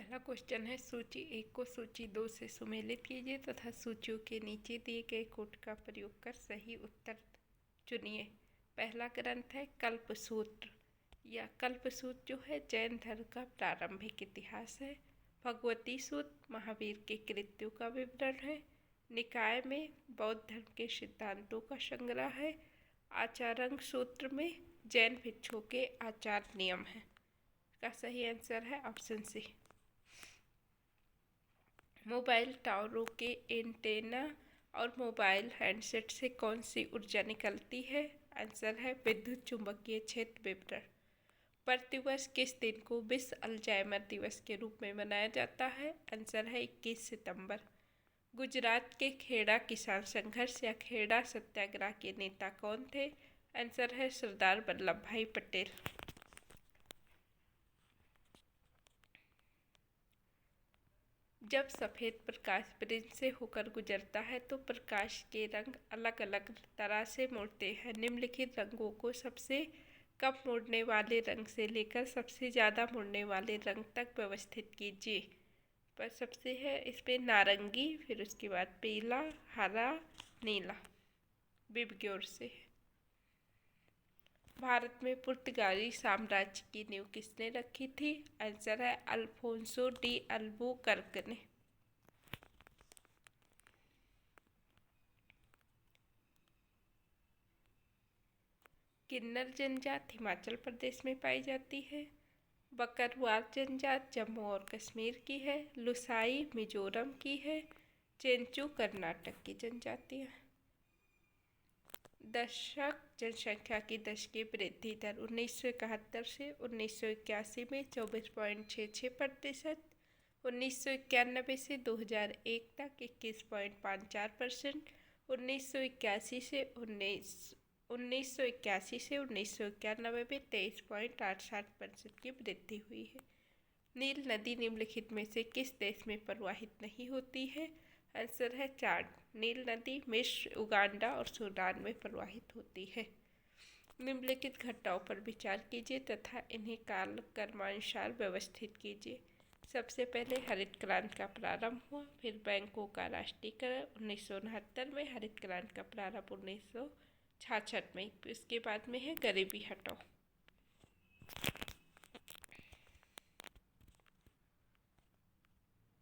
पहला क्वेश्चन है सूची 1 को सूची 2 से सुमेलित कीजिए तथा सूचियों के नीचे दिए गए कोड का प्रयोग कर सही उत्तर चुनिए। पहला ग्रंथ है कल्पसूत्र। या कल्पसूत्र जो है जैन धर्म का प्रारंभिक इतिहास है। भगवती सूत्र महावीर के कृत्यों का विवरण है। निकाय में बौद्ध धर्म के सिद्धांतों का संग्रह है। आचारंग सूत्र में जैन भिक्षुओं के आचार नियम है। का सही आंसर है ऑप्शन सी। मोबाइल टावरों के एंटेना और मोबाइल हैंडसेट से कौन सी ऊर्जा निकलती है? आंसर है विद्युत चुंबकीय क्षेत्र विवरण। प्रतिवर्ष किस दिन को विश्व अल्जाइमर दिवस के रूप में मनाया जाता है? आंसर है 21 सितंबर। गुजरात के खेड़ा किसान संघर्ष या खेड़ा सत्याग्रह के नेता कौन थे? आंसर है सरदार वल्लभ भाई पटेल। जब सफ़ेद प्रकाश ब्रिज से होकर गुजरता है तो प्रकाश के रंग अलग अलग तरह से मुड़ते हैं। निम्नलिखित रंगों को सबसे कम मुड़ने वाले रंग से लेकर सबसे ज़्यादा मुड़ने वाले रंग तक व्यवस्थित कीजिए। पर सबसे है इसमें नारंगी, फिर उसके बाद पीला, हरा, नीला। विबग्योर से। भारत में पुर्तगाली साम्राज्य की नींव किसने रखी थी? आंसर है अल्फोंसो डी अल्बुकर्क ने। किन्नर जनजाति हिमाचल प्रदेश में पाई जाती है। बकरवाल जनजाति जम्मू और कश्मीर की है। लुसाई मिजोरम की है। चेंचू कर्नाटक की जनजाति है। दशक जनसंख्या की दशकीय वृद्धि दर 1971 से 1981 में 24.66%, 1991 से 2001 तक 21.54%, 1981 से 1991 में 23.88% की वृद्धि हुई है। नील नदी निम्नलिखित में से किस देश में प्रवाहित नहीं होती है? आंसर है चाड। नील नदी मिस्र, उगांडा और सूडान में प्रवाहित होती है। निम्नलिखित घटनाओं पर विचार कीजिए तथा इन्हें कालक्रमानुसार व्यवस्थित कीजिए। सबसे पहले हरित क्रांति का प्रारंभ हुआ, फिर बैंकों का राष्ट्रीयकरण 1969 में, हरित क्रांति का प्रारंभ 1966 में, इसके बाद में है गरीबी हटाओ।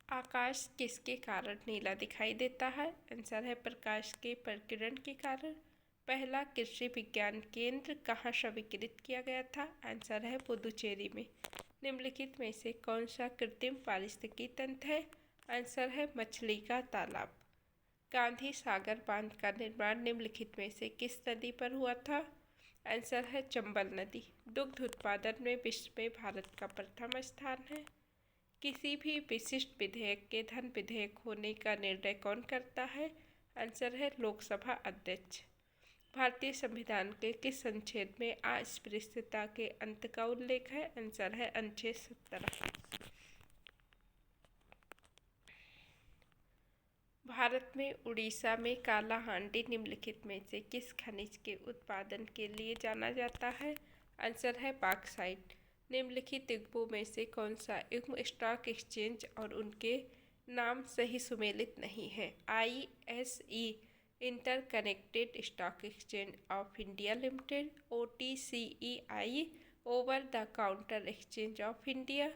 आकाश किसके कारण नीला दिखाई देता है? आंसर है प्रकाश के प्रकीर्णन के कारण। पहला कृषि विज्ञान केंद्र कहाँ स्वीकृत किया गया था? आंसर है पुदुचेरी में। निम्नलिखित में से कौन सा कृत्रिम पारिस्थितिकी तंत्र है? आंसर है मछली का तालाब। गांधी सागर बांध का निर्माण निम्नलिखित में से किस नदी पर हुआ था? आंसर है चंबल नदी। दुग्ध उत्पादन में विश्व में भारत का प्रथम स्थान है। किसी भी विशिष्ट विधेयक के धन विधेयक होने का निर्णय कौन करता है? आंसर है लोकसभा अध्यक्ष। भारतीय संविधान के किस अनुच्छेद में अस्पृश्यता के अंत का उल्लेख है? आंसर है अनुच्छेद 17। भारत में उड़ीसा में काला हांडी निम्नलिखित में से किस खनिज के उत्पादन के लिए जाना जाता है? आंसर है बॉक्साइट। निम्नलिखित युग्मों में से कौन सा युग्म स्टॉक एक्सचेंज और उनके नाम सही सुमेलित नहीं है? ISE interconnected stock exchange of India limited, OTCEI over the counter exchange of India,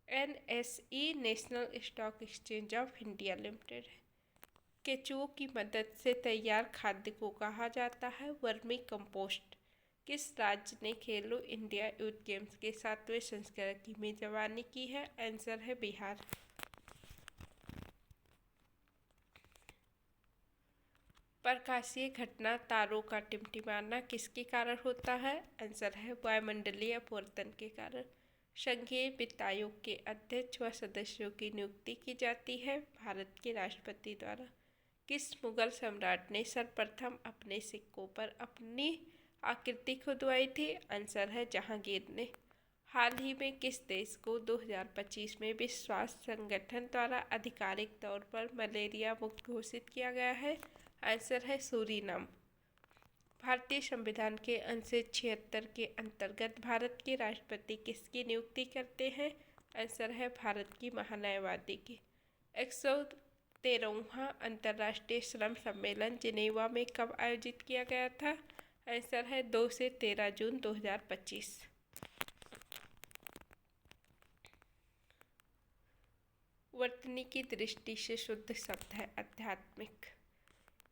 NSE national stock exchange of India limited. केचुओं की मदद से तैयार खाद्य को कहा जाता है वर्मी कंपोस्ट। किस राज्य ने खेलो इंडिया यूथ गेम्स के 7वें संस्करण की मेजबानी की है? आंसर है बिहार। प्रकाशीय घटना तारों का टिमटिमाना किसके कारण होता है? आंसर है वायुमंडलीय अपवर्तन के कारण। संघीय वित्त आयोग के अध्यक्ष व सदस्यों की नियुक्ति की जाती है भारत के राष्ट्रपति द्वारा। किस मुगल सम्राट ने सर्वप्रथम अपने सिक्कों पर अपनी आकृति खुदवाई थी? आंसर है जहांगीर ने। हाल ही में किस देश को 2025 में विश्व स्वास्थ्य संगठन द्वारा आधिकारिक तौर पर मलेरिया मुक्त घोषित किया गया है? आंसर है सूरीनाम। भारतीय संविधान के अनुच्छेद 76 के अंतर्गत भारत के राष्ट्रपति किसकी नियुक्ति करते हैं? आंसर है भारत की महान्यायवादी की। 113वां अंतर्राष्ट्रीय श्रम सम्मेलन जिनेवा में कब आयोजित किया गया था? आंसर है 2 से 13 जून 2025। वर्तनी की दृष्टि से शुद्ध शब्द है आध्यात्मिक।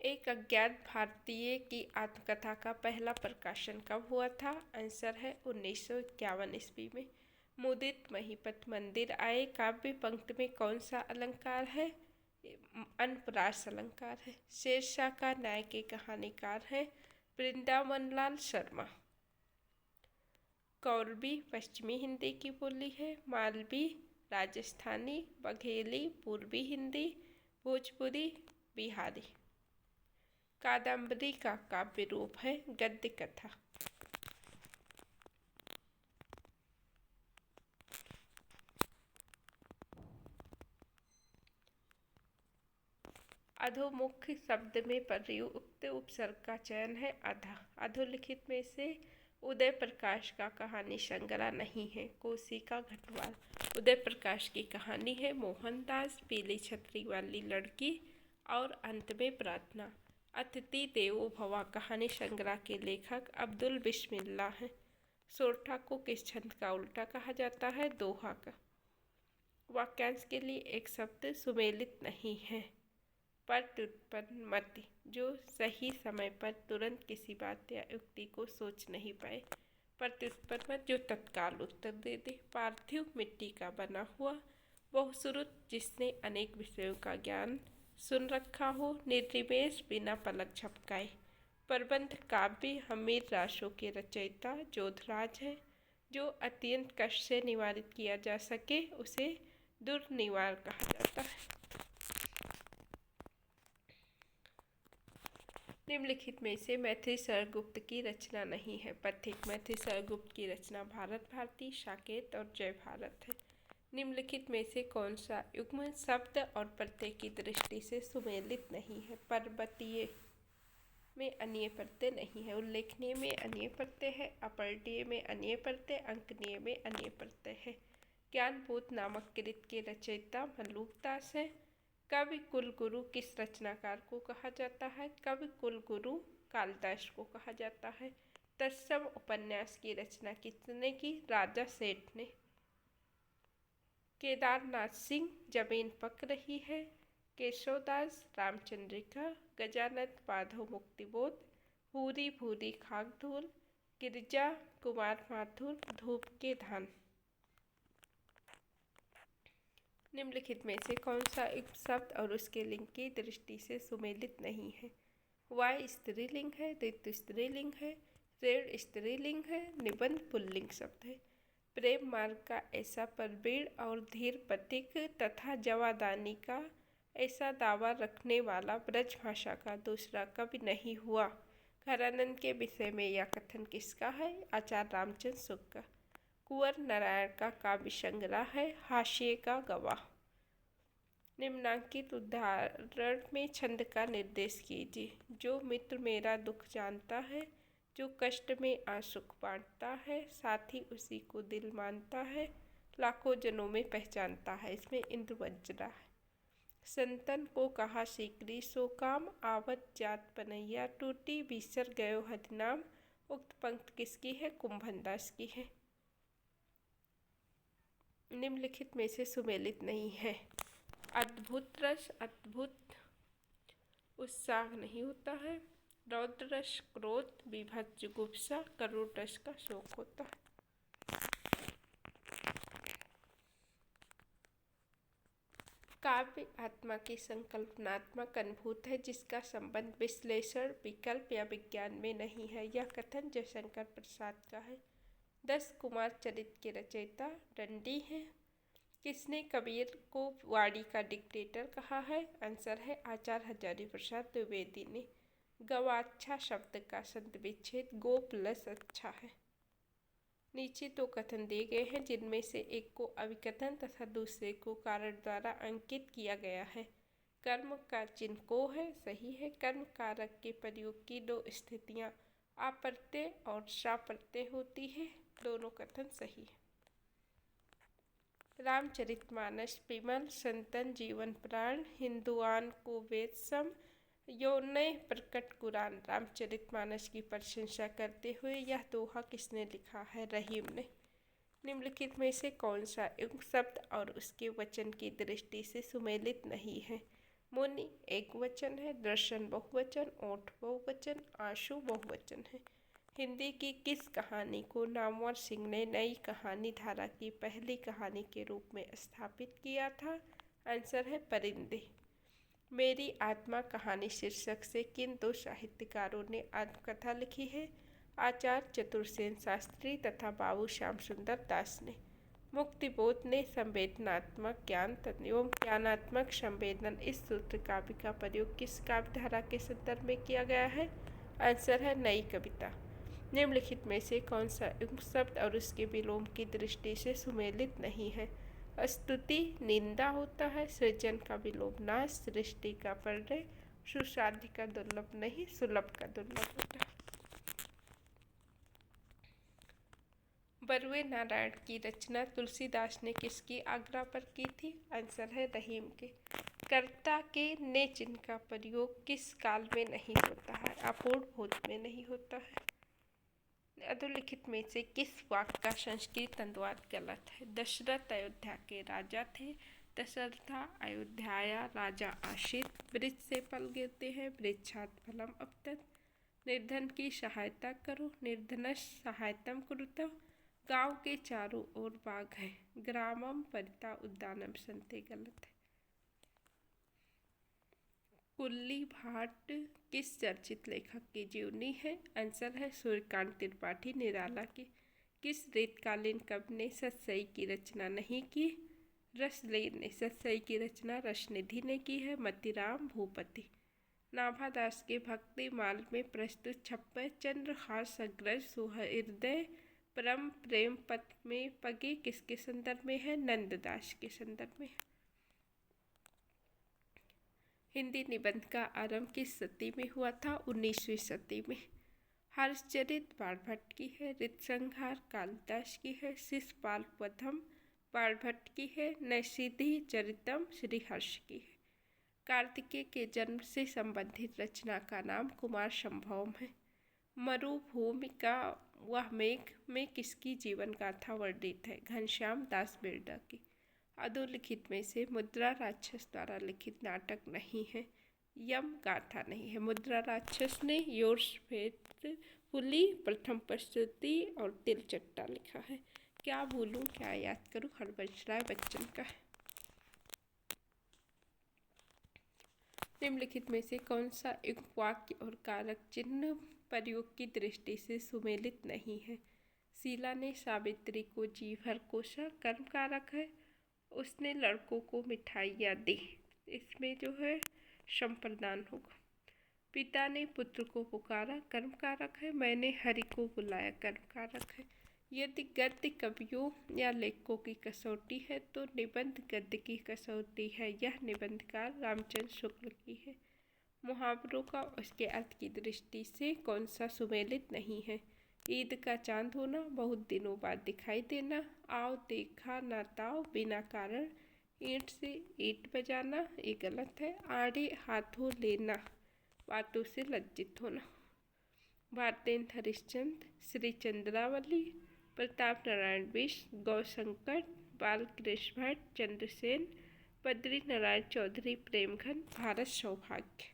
एक अज्ञात भारतीय की आत्मकथा का पहला प्रकाशन कब हुआ था? आंसर है 1951 ईस्वी में। मुदित महीपत मंदिर आए काव्य पंक्ति में कौन सा अलंकार है? अनप्रास अलंकार है। शेरशाह का न्याय के कहानीकार है वृंदावनलाल शर्मा। कौरबी पश्चिमी हिंदी की बोली है। मालवी राजस्थानी, बघेली पूर्वी हिंदी, भोजपुरी बिहारी। कादम्बरी का काव्य रूप है गद्य कथा। अधोमुख शब्द में प्रयुक्त उपसर्ग का चयन है अधा। अधोलिखित में से उदय प्रकाश का कहानी संग्रह नहीं है। कोशिका घटवाल। उदय प्रकाश की कहानी है मोहनदास, पीली छतरी वाली लड़की और अंत में प्रार्थना। अतिथि देवो भवा कहानी संग्रह के लेखक अब्दुल बिस्मिल्लाह हैं। सोरठा को किस छंद का उल्टा कहा जाता है? दोहा का। वाक्यांश के लिए एक शब्द सुमेलित नहीं है। प्रत्युत्पन्न मति, जो सही समय पर तुरंत किसी बात या युक्ति को सोच नहीं पाए। प्रत्युत्पन्न मत, जो तत्काल उत्तर दे दे। पार्थिव, मिट्टी का बना हुआ। बहुश्रुत, जिसने अनेक विषयों का ज्ञान सुन रखा हो। निर्निमेष, बिना पलक झपकाए। प्रबंध काव्य, हमीर राशों के रचयिता जोधराज है। जो अत्यंत कष्ट से निवारित किया जा सके उसे दुर्निवार कहा जाता है। निम्नलिखित में से मैथिली शरगुप्त की रचना नहीं है। पथिक। मैथिली शरगुप्त की रचना भारत भारती, साकेत और जय भारत है। निम्नलिखित में से कौन सा युग्म शब्द और प्रत्यय की दृष्टि से सुमेलित नहीं है? पर्वतीय में अन्य प्रत्यय नहीं है। उल्लेखनीय में अन्य प्रत्यय है। अपरिणीय में अन्य प्रत्यय। अंकनीय में अन्य प्रत्यय है। ज्ञानबोध नामक कृत के रचयिता मल्लुकदास है। कवि कुलगुरु किस रचनाकार को कहा जाता है? कवि कुलगुरु कालिदास को कहा जाता है। तत्सम उपन्यास की रचना किसने की? राजा सेठ ने। केदारनाथ सिंह, जमीन पक रही है। केशवदास, रामचंद्रिका। गजानन, माधव मुक्तिबोध। भूरी भूरी खाक धूल। गिरिजा कुमार माथुर, धूप के धान। निम्नलिखित में से कौन सा एक शब्द और उसके लिंग की दृष्टि से सुमेलित नहीं है? वाय स्त्रीलिंग है। ऋतु स्त्रीलिंग है। ऋण स्त्रीलिंग है। निबंध पुल्लिंग शब्द है। प्रेम मार्ग का ऐसा प्रवीण और धीर पथिक तथा जवादानी का ऐसा दावा रखने वाला ब्रजभाषा का दूसरा कवि नहीं हुआ। घरानंद के विषय में यह कथन किसका है? आचार्य रामचंद्र शुक्ल का। कुंवर नारायण का काव्य संग्रह है हाशिए का गवाह। निम्नांकित उदाहरण में छंद का निर्देश कीजिए। जो मित्र मेरा दुख जानता है, जो कष्ट में आसुख बांटता है, साथी उसी को दिल मानता है, लाखों जनों में पहचानता है। इसमें इंद्र वज्रा है। संतन को कहा सीकरी सो काम, आवत जात पनैया टूटी, बिसर गयो हरिनाम। उक्त पंक्ति किसकी है? कुंभनदास की है। निम्नलिखित में से सुमेलित नहीं है। अद्भुत रस, अद्भुत उत्साह नहीं होता है। रौद्र रस क्रोध, बीभत्स जुगुप्सा, करुण रस का शोक होता है। काव्य आत्मा की संकल्पनात्मक अनुभूत है जिसका संबंध विश्लेषण, विकल्प या विज्ञान में नहीं है। यह कथन जयशंकर प्रसाद का है। 10 कुमार चरित के रचयिता डंडी हैं। किसने कबीर को वाणी का डिक्टेटर कहा है? आंसर है आचार्य हजारी प्रसाद द्विवेदी ने। गवाक्षा शब्द का संधि विच्छेद गो प्लस अच्छा है। नीचे दो कथन दिए गए हैं जिनमें से एक को अभिकथन तथा दूसरे को कारण द्वारा अंकित किया गया है। कर्म का चिन्ह को है, सही है। कर्म कारक के प्रयोग की दो स्थितियां अप्रत्यय और साप्रत्यय होती है, दोनों कथन सही है। रामचरितमानस विमल संतन जीवन प्राण, हिंदुआन को वेद सम, यौने प्रकट कुरान। रामचरितमानस की प्रशंसा करते हुए यह दोहा किसने लिखा है? रहीम ने। निम्नलिखित में से कौन सा युग शब्द और उसके वचन की दृष्टि से सुमेलित नहीं है? मुनि एक वचन है, दर्शन बहुवचन, ओठ बहुवचन, आंसू बहुवचन है। हिंदी की किस कहानी को नामवर सिंह ने नई कहानी धारा की पहली कहानी के रूप में स्थापित किया था? आंसर है परिंदे। मेरी आत्मा कहानी शीर्षक से किन दो साहित्यकारों ने आत्मकथा लिखी है? आचार्य चतुर्सेन शास्त्री तथा बाबू श्याम सुंदर दास ने। मुक्तिबोध ने संवेदनात्मक ज्ञान एवं ज्ञानात्मक संवेदन इस सूत्र काव्य का प्रयोग किस काव्य धारा के संदर्भ में किया गया है? आंसर है नई कविता। निम्नलिखित में से कौन सा युग शब्द और उसके विलोम की दृष्टि से सुमेलित नहीं है? स्तुति निंदा होता है, सृजन का विलोम नाश, सृष्टि का पर्याय, सुसाध्य का दुर्लभ नहीं, सुलभ का दुर्लभ होता है। बरुए नारायण की रचना तुलसीदास ने किसकी आज्ञा पर की थी? आंसर है रहीम के। कर्ता के ने चिन्ह का प्रयोग किस काल में नहीं होता है? अपूर्ण भोज में नहीं होता है। अधोलिखित में से किस वाक्य का संस्कृत अनुवाद गलत है? दशरथ अयोध्या के राजा थे, दशरथा अयोध्याया राजा आशित, वृक्ष से फल गिरते हैं, वृक्षात् फलम अपतत, निर्धन की सहायता करो, निर्धनस् सहायतम कुरुतः, गांव के चारों ओर बाग है, ग्रामम परिता उद्यानम संते गलत है। कुल्ली भाट किस चर्चित लेखक की जीवनी है? आंसर है सूर्यकांत त्रिपाठी निराला की। किस रीतकालीन कवि ने सतसई की रचना नहीं की? रसलेन ने। सतसई की रचना रसनिधि ने की है। मतिराम भूपति। नाभादास के भक्ति माल में प्रस्तुत छप्पर चंद्रहास अग्रज सुहृदय परम प्रेम पथ में पगे किसके संदर्भ में है? नंददास के संदर्भ में। हिंदी निबंध का आरंभ किस सदी में हुआ था? 19वीं सदी में। हर्षचरित बाणभट्ट की है, ऋतसंहार कालिदास की है, शिशुपाल वधम बाणभट्ट की है, नैषधि चरितम श्रीहर्ष की है। कार्तिकेय के जन्म से संबंधित रचना का नाम कुमार संभवम है। मरुभूमि का वह मेघ में किसकी जीवन गाथा वर्णित है? घनश्याम दास बिरला की। अधोलिखित में से मुद्रा राक्षस द्वारा लिखित नाटक नहीं है। यम गाथा नहीं है। मुद्रा राक्षस ने योरश्वेत पुली, प्रथम प्रस्तुति और तिलचट्टा लिखा है। क्या भूलूं क्या याद करूं हरवंश राय बच्चन का है। निम्नलिखित में से कौन सा एक वाक्य और कारक चिन्ह प्रयोग की दृष्टि से सुमेलित नहीं है? शीला ने सावित्री को जी भर कोसा, कर्म कारक है। उसने लड़कों को मिठाइयाँ दी, इसमें जो है संप्रदान होगा। पिता ने पुत्र को पुकारा, कर्म कारक है। मैंने हरि को बुलाया, कर्म कारक है। यदि गद्य कवियों या लेखकों की कसौटी है तो निबंध गद्य की कसौटी है। यह निबंधकार रामचंद्र शुक्ल की है। मुहावरों का उसके अर्थ की दृष्टि से कौन सा सुमेलित नहीं है? ईद का चांद होना, बहुत दिनों बाद दिखाई देना, आओ देखा ना ताओ, बिना कारण ईंट से ईंट बजाना, ये गलत है। आड़े हाथों लेना, बातों से लज्जित होना। भारतेंद्र हरिश्चंद्र, श्री चंद्रावली, प्रताप नारायण बिष्ट, गौशंकर, बालकृष्ण भट्ट, चंद्रसेन, बद्री नारायण चौधरी, प्रेमघन, भारत सौभाग्य।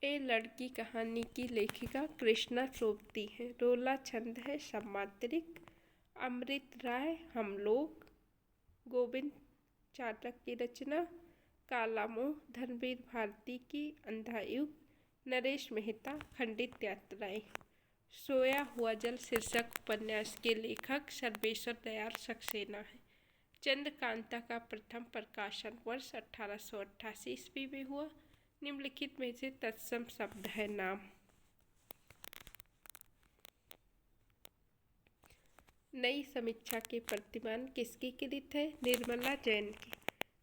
ए लड़की कहानी की लेखिका कृष्णा सोबती है। रोला छंद है सम्मात्रिक। अमृत राय, हम लोग, गोविंद चाटक की रचना। कालामोह, धर्मवीर भारती की अंधा युग। नरेश मेहता, खंडित यात्राएं। सोया हुआ जल शीर्षक उपन्यास के लेखक सर्वेश्वर दयाल सक्सेना है। चंद्रकांता का प्रथम प्रकाशन वर्ष 1888 ईस्वी में हुआ। निम्नलिखित में से तत्सम शब्द है नाम। नई समीक्षा के प्रतिमान किसकी कृत है? निर्मला जैन की।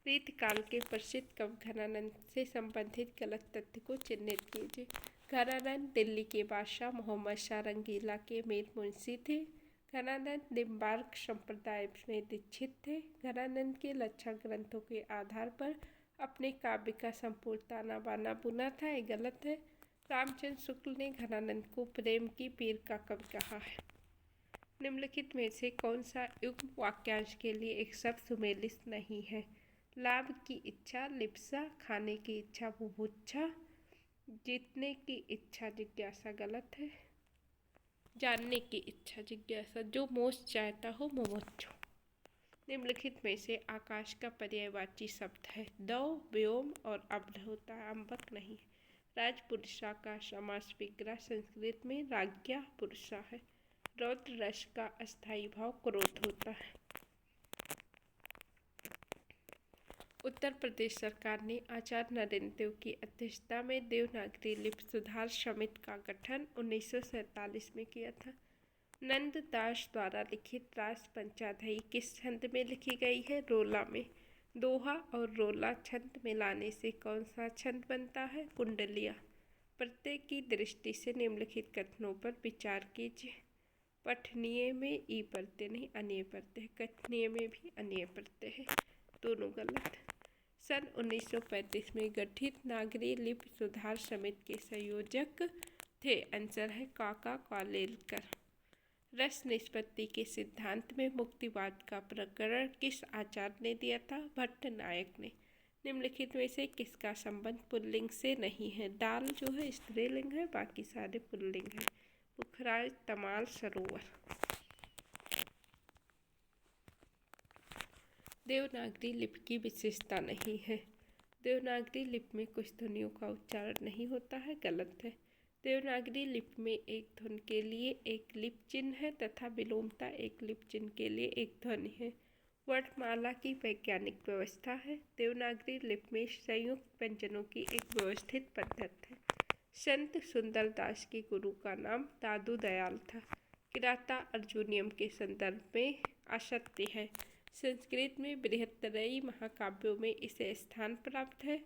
रीतकाल के प्रसिद्ध कवि घनानंद से संबंधित गलत तथ्य को चिन्हित कीजिए। घनानंद दिल्ली के बादशाह मोहम्मद शाह रंगीला के मीर मुंशी थे। घनानंद निम्बार्क संप्रदाय में दीक्षित थे। घनानंद के लक्षण ग्रंथों के आधार पर अपने काव्य का संपूर्ण ताना बाना बुना था, ये गलत है। रामचंद्र शुक्ल ने घनानंद को प्रेम की पीर का कवि कहा है। निम्नलिखित में से कौन सा युग्म वाक्यांश के लिए एक शब्द सुमेलित नहीं है? लाभ की इच्छा लिप्सा, खाने की इच्छा बुभुक्षा, जीतने की इच्छा जिज्ञासा गलत है। जानने की इच्छा जिज्ञासा, जो मोक्ष चाहता हो मुमुक्षु। निम्नलिखित में से आकाश का पर्यायवाची शब्द है? दौ, व्योम और अब्ध होता है, अम्बक नहीं। राजपुरुषा का समास विग्रह संस्कृत में राज्ञा पुरुषा है। रौद्र रस का अस्थायी भाव क्रोध होता है। उत्तर प्रदेश सरकार ने आचार्य नरेंद्र देव की अध्यक्षता में देवनागरी लिपि सुधार समिति का गठन 1947 में किया था। नंद दास द्वारा लिखित रास पंचाध्यायी किस छंद में लिखी गई है? रोला में। दोहा और रोला छंद मिलाने से कौन सा छंद बनता है? कुंडलिया। प्रत्यय की दृष्टि से निम्नलिखित कथनों पर विचार कीजिए। पठनीय में ई प्रत्यय नहीं, अनीय प्रत्यय। कथनीय में भी अनीय प्रत्यय है, दोनों गलत। सन 1935 में गठित नागरी लिपि सुधार समिति के संयोजक थे? आंसर है काका कालेलकर। रस निष्पत्ति के सिद्धांत में मुक्तिवाद का प्रकरण किस आचार्य ने दिया था? भट्ट नायक ने। निम्नलिखित में से किसका संबंध पुल्लिंग से नहीं है? डाल जो है स्त्रीलिंग है, बाकी सारे पुल्लिंग है। पुखराज, तमाल, सरोवर। देवनागरी लिपि की विशेषता नहीं है। देवनागरी लिपि में कुछ ध्वनियों का उच्चारण नहीं होता है, गलत है। देवनागरी लिपि में एक ध्वनि के लिए एक लिप चिन्ह है तथा विलोमता एक लिप चिन्ह के लिए एक ध्वनि है। वर्णमाला की वैज्ञानिक व्यवस्था है। देवनागरी लिपि में संयुक्त व्यंजनों की एक व्यवस्थित पद्धति है। संत सुंदरदास के गुरु का नाम दादू दयाल था। किराता अर्जुनियम के संदर्भ में असत्य है। संस्कृत में बृहत्तरई महाकाव्यों में इसे स्थान प्राप्त है।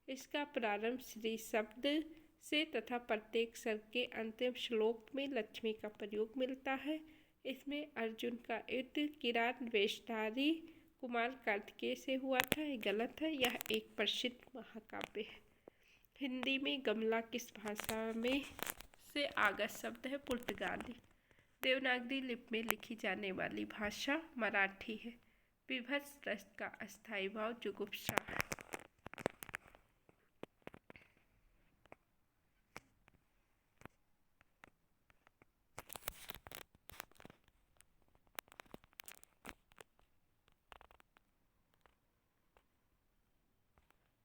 इसका प्रारंभ श्री शब्द से तथा प्रत्येक सर्ग के अंतिम श्लोक में लक्ष्मी का प्रयोग मिलता है। इसमें अर्जुन का युद्ध किरात वेशधारी कुमार कार्तिकेय से हुआ था, ये गलत है। यह एक प्रसिद्ध महाकाव्य है। हिंदी में गमला किस भाषा में से आगत शब्द है? पुर्तगाली। देवनागरी लिपि में लिखी जाने वाली भाषा मराठी है। विभत्स रस का अस्थायी भाव जुगुप्सा है।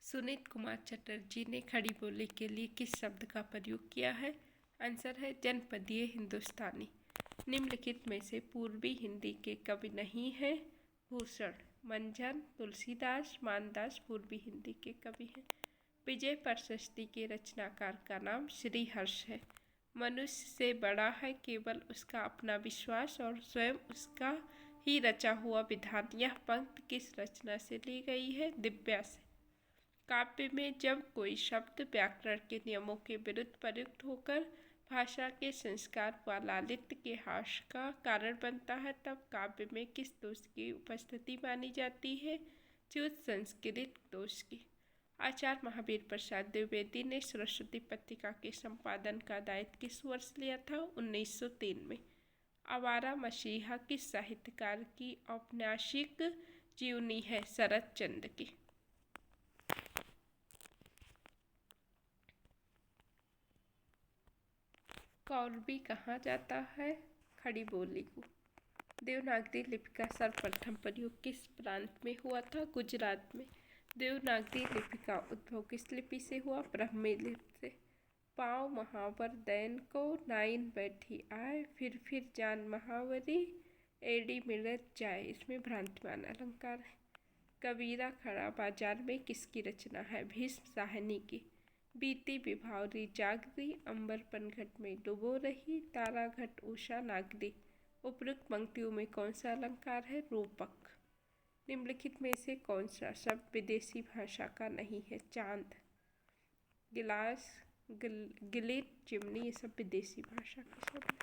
सुनीत कुमार चटर्जी ने खड़ी बोली के लिए किस शब्द का प्रयोग किया है? आंसर है जनपदीय हिंदुस्तानी। निम्नलिखित में से पूर्वी हिंदी के कवि नहीं है? भूषण, मंझन, तुलसीदास, मानदास पूर्वी हिंदी के कवि हैं। विजय प्रशस्ति के रचनाकार का नाम श्रीहर्ष है। मनुष्य से बड़ा है केवल उसका अपना विश्वास और स्वयं उसका ही रचा हुआ विधान। यह पंक्ति किस रचना से ली गई है? दिव्या से। काव्य में जब कोई शब्द व्याकरण के नियमों के विरुद्ध प्रयुक्त होकर भाषा के संस्कार व लालित्य के ह्रास का कारण बनता है, तब काव्य में किस दोष की उपस्थिति मानी जाती है? च्युत संस्कृत दोष की। आचार्य महावीर प्रसाद द्विवेदी ने सरस्वती पत्रिका के संपादन का दायित्व किस वर्ष लिया था? 1903 में। आवारा मसीहा किस साहित्यकार की औपन्यासिक जीवनी है? शरत चंद्र की। कौरवी कहा जाता है? खड़ी बोली को। देवनागरी लिपि का सर्वप्रथम प्रयोग किस प्रांत में हुआ था? गुजरात में। देवनागरी लिपि का उद्भव किस लिपि से हुआ? ब्राह्मी लिपि से। पाँव महावर दैन को नाइन बैठी आए, फिर जान महावरी एड़ी मिलत जाए। इसमें भ्रांतिमान अलंकार है। कबीरा खड़ा बाजार में किसकी रचना है? भीष्म साहनी की। बीती विभावरी जागरी, अंबर पनघट में डुबो रही, तारा घट उषा नागरी। उपयुक्त पंक्तियों में कौन सा अलंकार है? रूपक। निम्नलिखित में से कौन सा शब्द विदेशी भाषा का नहीं है? चांद, गिलास, गिलिट, चिमनी, ये सब विदेशी भाषा के शब्द हैं।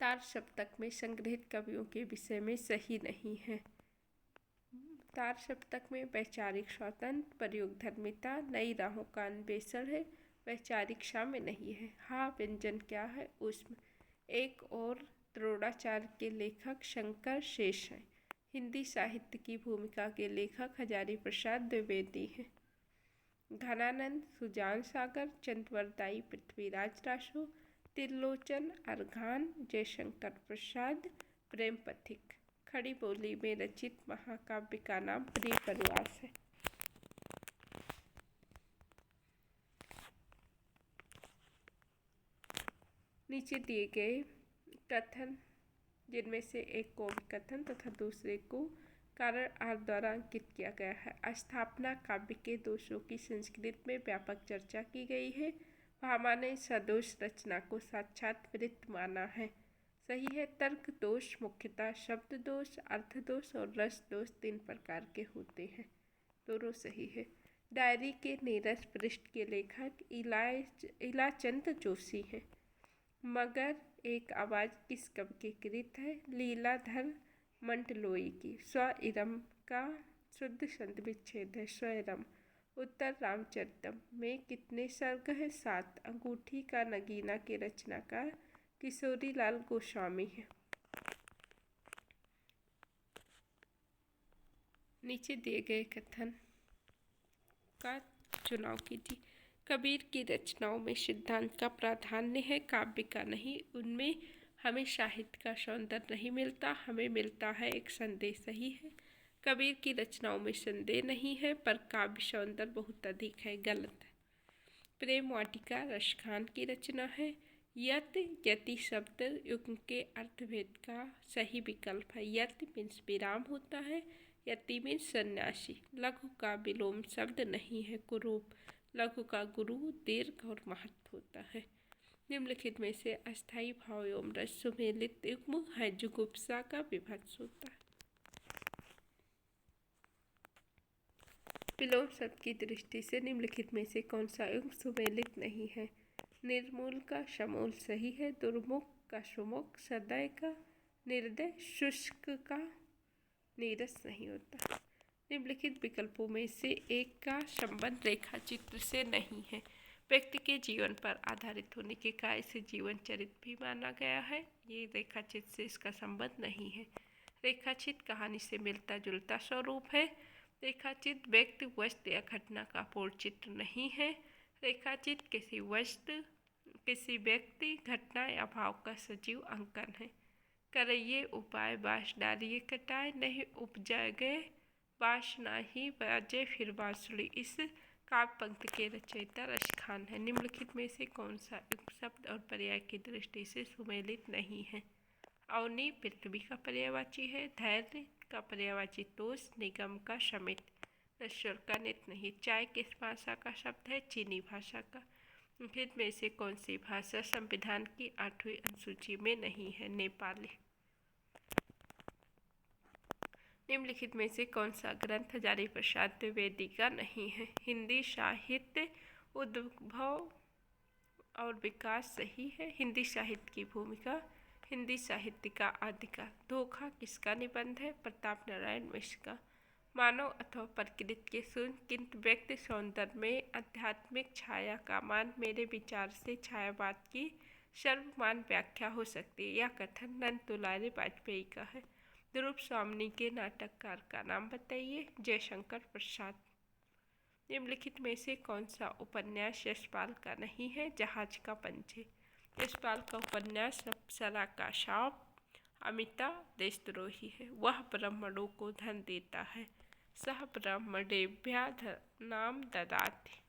तार सप्तक में संग्रहित कवियों के विषय में सही नहीं है। तार सप्तक में वैचारिक स्वातंत्र, प्रयोगधर्मिता, नई राहों का अन्वेषण है, वैचारिक शामिल नहीं है। हाँ व्यंजन क्या है उसमें। एक और द्रोणाचार्य के लेखक शंकर शेष हैं। हिंदी साहित्य की भूमिका के लेखक हजारी प्रसाद द्विवेदी हैं। घनानंद, सुजान सागर, चंद्रवरदाई पृथ्वीराज रासो, त्रिलोचन अर्घान, जयशंकर प्रसाद, प्रेम पथिक। खड़ी बोली में रचित महाकाव्य का नाम प्रिय प्रवास है। नीचे दिए गए कथन जिनमें से एक को कथन तथा दूसरे को कारण आर द्वारा अंकित किया गया है। स्थापना काव्य के दोषों की संस्कृत में व्यापक चर्चा की गई है। भामा ने सदोष रचना को साक्षात वृत्त माना है। सही है। तर्क दोष मुख्यतः शब्द दोष, अर्थ दोष और रस दोष 3 प्रकार के होते हैं। दोनों सही है। डायरी के नीरस पृष्ठ के लेखक इलाचंद जोशी हैं। मगर एक आवाज़ किस कवि की कृत है? लीलाधर मंडलोई की। स्वइरम का शुद्ध संध विच्छेद है स्वइरम। उत्तर रामचरितम में कितने सर्ग है? 7। अंगूठी का नगीना के रचनाकार किशोरीलाल गोस्वामी है। नीचे दिए गए कथन का चुनाव कीजिए। कबीर की रचनाओं में सिद्धांत का प्राधान्य है, काव्य का नहीं। उनमें हमें साहित्य का सौंदर्य नहीं मिलता, हमें मिलता है एक संदेश। सही है। कबीर की रचनाओं में संदेह नहीं है, पर काव्य सौंदर्य बहुत अधिक है। गलत है। प्रेम वाटिका रसखान की रचना है। यत यति शब्द युग्म के अर्थभेद का सही विकल्प है। यत मीन्स विराम होता है, यति मीन्स सन्यासी। लघु का विलोम शब्द नहीं है, कुरूप। लघु का गुरु दीर्घ और महत्व होता है। निम्नलिखित में से अस्थायी भाव एवं रस सुमेलित युग्म है। जुगुप्सा का विभत्स होता है। विलोम शब्द की दृष्टि से निम्नलिखित में से कौन सा युग्म सुमेलित नहीं है? निर्मूल का समूल सही है। दुर्मुख का सुमुख, सदय का निर्दय, शुष्क का नीरस नहीं होता। निम्नलिखित विकल्पों में से एक का संबंध रेखा चित्र से नहीं है। व्यक्ति के जीवन पर आधारित होने के कारण इसे जीवन चरित्र भी माना गया है। ये रेखा चित्र से इसका संबंध नहीं है। रेखाचित्र कहानी से मिलता जुलता स्वरूप है। रेखाचित्र व्यक्ति, वस्तु या घटना का पूर्ण चित्र नहीं है। रेखाचित्र किसी वस्तु, किसी व्यक्ति, घटना या भाव का सजीव अंकन है। करइये उपाय बाँस डालिए कटाए, नहीं उपजा गए बाँस नाही बाजे फिर बाँसुरी। इस काव्य पंक्ति के रचयिता रसखान है। निम्नलिखित में से कौन सा युग्म शब्द और पर्याय की दृष्टि से सुमेलित नहीं है? अवनी पृथ्वी का पर्यायवाची है। धैर्य का पर्यायवाची तोष, निगम का समित, नश्वर का नित नहीं। चाय किस भाषा का शब्द है? चीनी भाषा का। निम्नलिखित में से कौन सी भाषा संविधान की 8वीं अनुसूची में नहीं है? नेपाली। निम्नलिखित में से कौन सा ग्रंथ हजारी प्रसाद द्विवेदी का नहीं है? हिंदी साहित्य उद्भव और विकास सही है। हिंदी साहित्य की भूमिका, हिंदी साहित्य का आदिकाल। धोखा किसका निबंध है? प्रताप नारायण मिश्र का। मानव अथवा प्रकृति के शून्य किंतु व्यक्ति सौंदर्य में आध्यात्मिक छाया का मान मेरे विचार से छायावाद की सर्वमान व्याख्या हो सकती है। यह कथन नंद दुलारे वाजपेयी का है। ध्रुव स्वामिनी के नाटककार का नाम बताइए? जयशंकर प्रसाद। निम्नलिखित में से कौन सा उपन्यास यशपाल का नहीं है? जहाज का पंछी। यशपाल का उपन्यास अप्सरा का शाप, अमिता देशद्रोही है। वह ब्राह्मणों को धन देता है। सह ब्राह्मणेभ्यः धनम ददाति।